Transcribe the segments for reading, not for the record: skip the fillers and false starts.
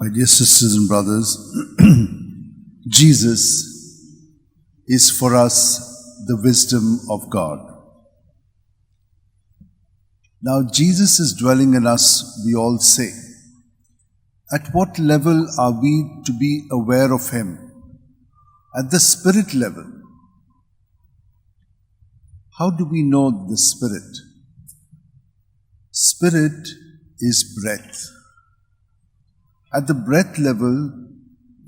My dear sisters and brothers, Jesus is for us the wisdom of God. Now Jesus is dwelling in us, we all say. At what level are we to be aware of Him? At the spirit level. How do we know the Spirit? Spirit is breath. At the breath level,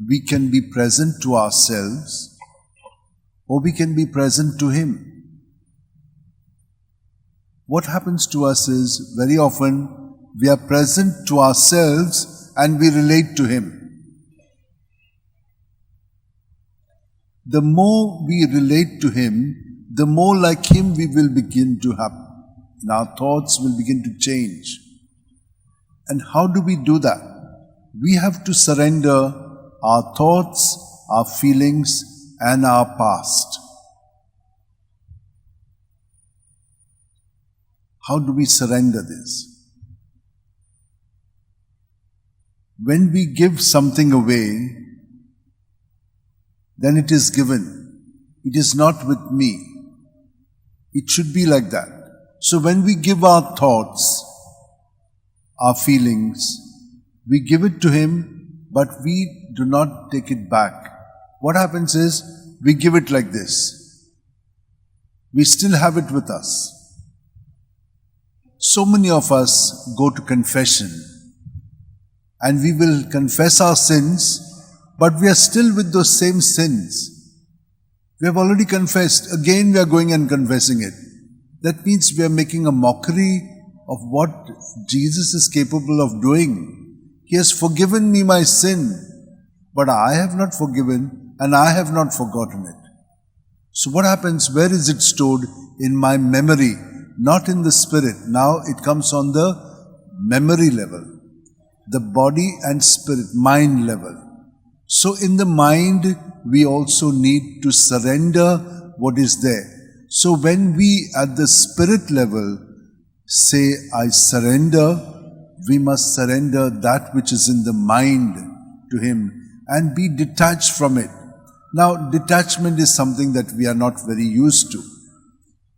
we can be present to ourselves or we can be present to Him. What happens to us is, very often, we are present to ourselves and we relate to Him. The more we relate to Him, the more like Him we will begin to happen. And our thoughts will begin to change. And how do we do that? We have to surrender our thoughts, our feelings, and our past. How do we surrender this? When we give something away, then it is given. It is not with me. It should be like that. So when we give our thoughts, our feelings, we give it to Him, but we do not take it back. What happens is, we give it like this. We still have it with us. So many of us go to confession, and we will confess our sins, but we are still with those same sins. We have already confessed, again we are going and confessing it. That means we are making a mockery of what Jesus is capable of doing. He has forgiven me my sin, but I have not forgiven and I have not forgotten it. So what happens? Where is it stored? In my memory, not in the spirit. Now it comes on the memory level, the body and spirit, mind level. So in the mind, we also need to surrender what is there. So when we at the spirit level say, I surrender, we must surrender that which is in the mind to Him and be detached from it. Now, detachment is something that we are not very used to.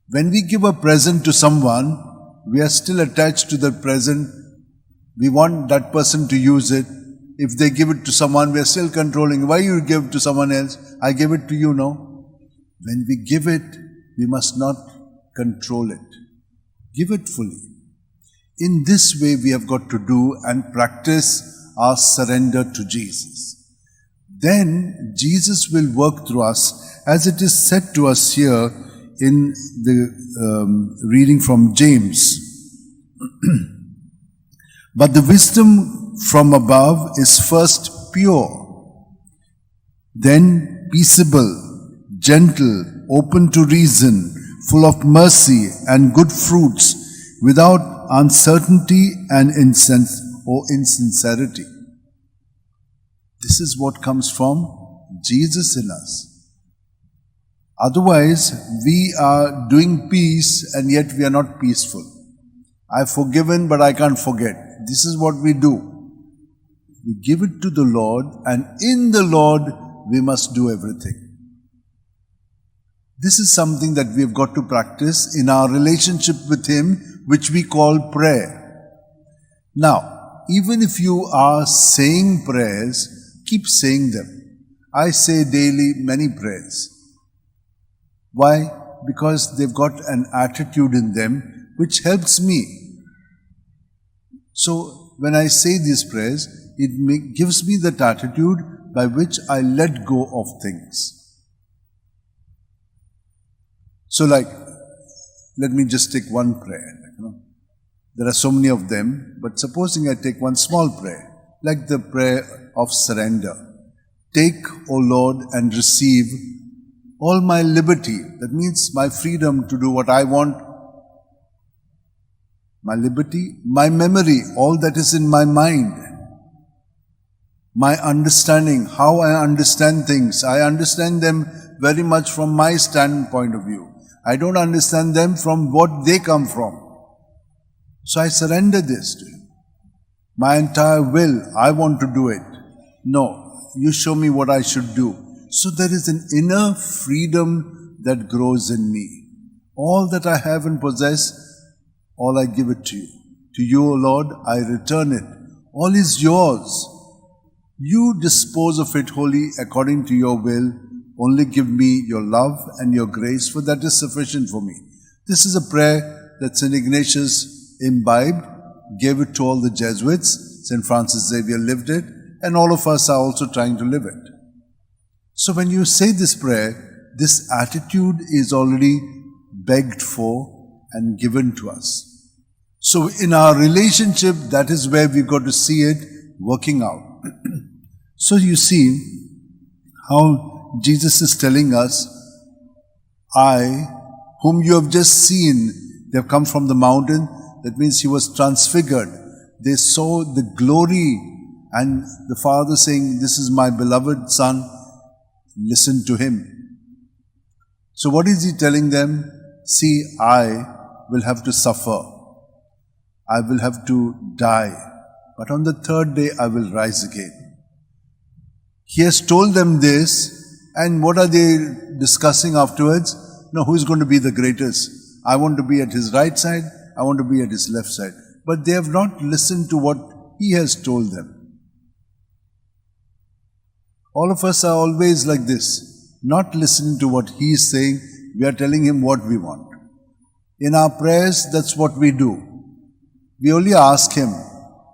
When we give a present to someone, we are still attached to the present. We want that person to use it. If they give it to someone, we are still controlling. Why you give to someone else? I give it to you, no? When we give it, we must not control it. Give it fully. In this way, we have got to do and practice our surrender to Jesus. Then Jesus will work through us, as it is said to us here in the reading from James. But the wisdom from above is first pure, then peaceable, gentle, open to reason, full of mercy and good fruits, without uncertainty and insincerity. This is what comes from Jesus in us. Otherwise, we are doing peace and yet we are not peaceful. I've forgiven but I can't forget. This is what we do. We give it to the Lord, and in the Lord we must do everything. This is something that we have got to practice in our relationship with Him, which we call prayer. Now, even if you are saying prayers, keep saying them. I say daily many prayers. Why? Because they've got an attitude in them which helps me. So, when I say these prayers, it gives me that attitude by which I let go of things. So let me just take one prayer. There are so many of them, but supposing I take one small prayer, like the prayer of surrender. Take, O Lord, and receive all my liberty. That means my freedom to do what I want. My liberty, my memory, all that is in my mind. My understanding, how I understand things. I understand them very much from my standpoint of view. I don't understand them from what they come from. So I surrender this to Him. my entire will, I want to do it. No, you show me what I should do. So there is an inner freedom that grows in me. All that I have and possess, all I give it to you. To you, O Lord, I return it. All is yours. You dispose of it wholly according to your will. Only give me your love and your grace, for that is sufficient for me. This is a prayer that St. Ignatius imbibed, gave it to all the Jesuits. St. Francis Xavier lived it, and all of us are also trying to live it. So when you say this prayer, this attitude is already begged for and given to us. So in our relationship, that is where we've got to see it working out. So you see how Jesus is telling us, I, whom you have just seen, they have come from the mountain. That means he was transfigured. They saw the glory, and the Father saying, this is my beloved Son, listen to him. So what is he telling them? See, I will have to suffer. I will have to die. But on the third day, I will rise again. He has told them this, and what are they discussing afterwards? No, who is going to be the greatest? I want to be at his right side, I want to be at his left side. But they have not listened to what he has told them. All of us are always like this, not listening to what he is saying. We are telling him what we want. In our prayers, that's what we do. We only ask him,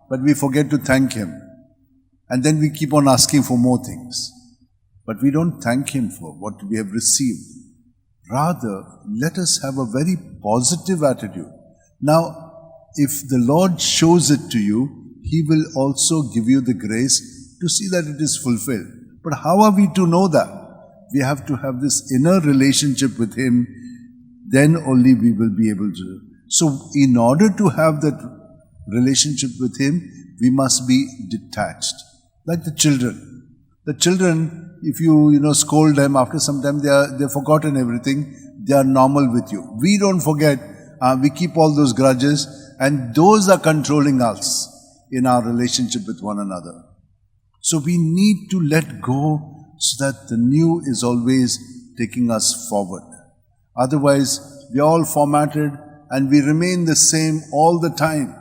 but we forget to thank him. And then we keep on asking for more things. But we don't thank him for what we have received. Rather, let us have a very positive attitude. Now, if the Lord shows it to you, he will also give you the grace to see that it is fulfilled. But how are we to know that? We have to have this inner relationship with him. Then only we will be able to. So, in order to have that relationship with him, we must be detached. Like the children. The children, if you scold them, after some time they've forgotten everything. They are normal with you. We don't forget. We keep all those grudges, and those are controlling us in our relationship with one another. So we need to let go so that the new is always taking us forward. Otherwise, we are all formatted and we remain the same all the time.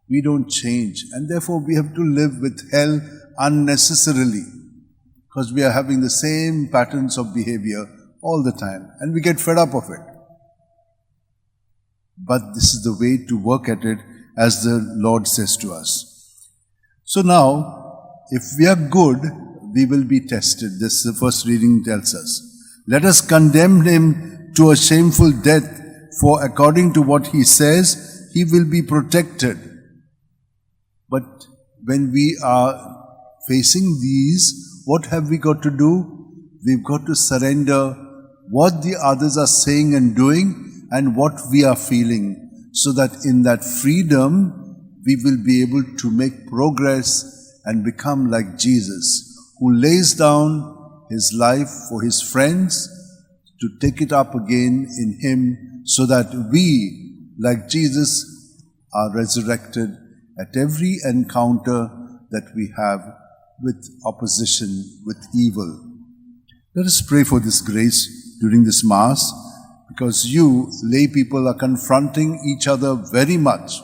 We don't change, and therefore we have to live with hell unnecessarily, because we are having the same patterns of behavior all the time, and we get fed up of it. But this is the way to work at it, as the Lord says to us. So now, if we are good, we will be tested. This the first reading tells us. Let us condemn him to a shameful death, for according to what he says, he will be protected. But when we are facing these, what have we got to do? We've got to surrender what the others are saying and doing and what we are feeling, so that in that freedom, we will be able to make progress and become like Jesus, who lays down his life for his friends to take it up again in him, so that we, like Jesus, are resurrected at every encounter that we have with opposition, with evil. Let us pray for this grace during this Mass, because you, lay people, are confronting each other very much.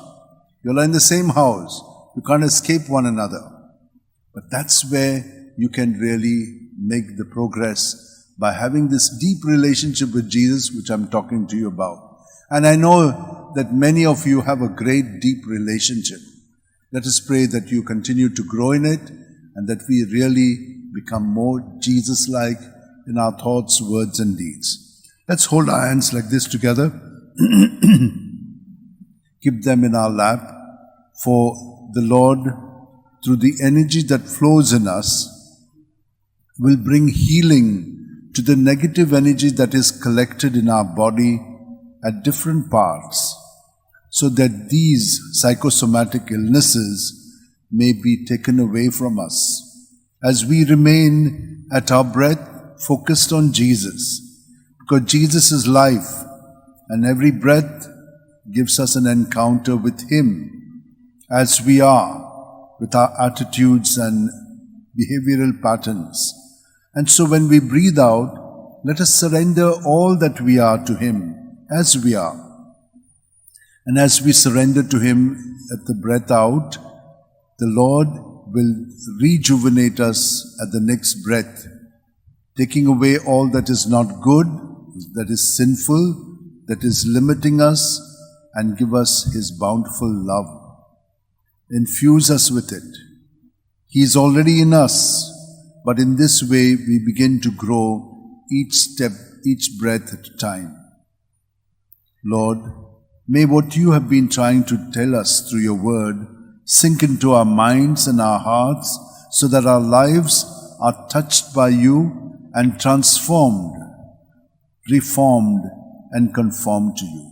You're in the same house. You can't escape one another. But that's where you can really make the progress, by having this deep relationship with Jesus, which I'm talking to you about. And I know that many of you have a great deep relationship. Let us pray that you continue to grow in it, and that we really become more Jesus-like in our thoughts, words, and deeds. Let's hold our hands like this together. Keep them in our lap, for the Lord, through the energy that flows in us, will bring healing to the negative energy that is collected in our body at different parts, so that these psychosomatic illnesses may be taken away from us, as we remain at our breath focused on Jesus, because Jesus is life, and every breath gives us an encounter with him as we are. with our attitudes and behavioral patterns. And so when we breathe out, let us surrender all that we are to Him as we are. And as we surrender to Him at the breath out, the Lord will rejuvenate us at the next breath, taking away all that is not good, that is sinful, that is limiting us, and give us His bountiful love. Infuse us with it. He is already in us, but in this way we begin to grow each step, each breath at a time. Lord, may what You have been trying to tell us through Your word sink into our minds and our hearts so that our lives are touched by You and transformed, reformed, and conformed to You.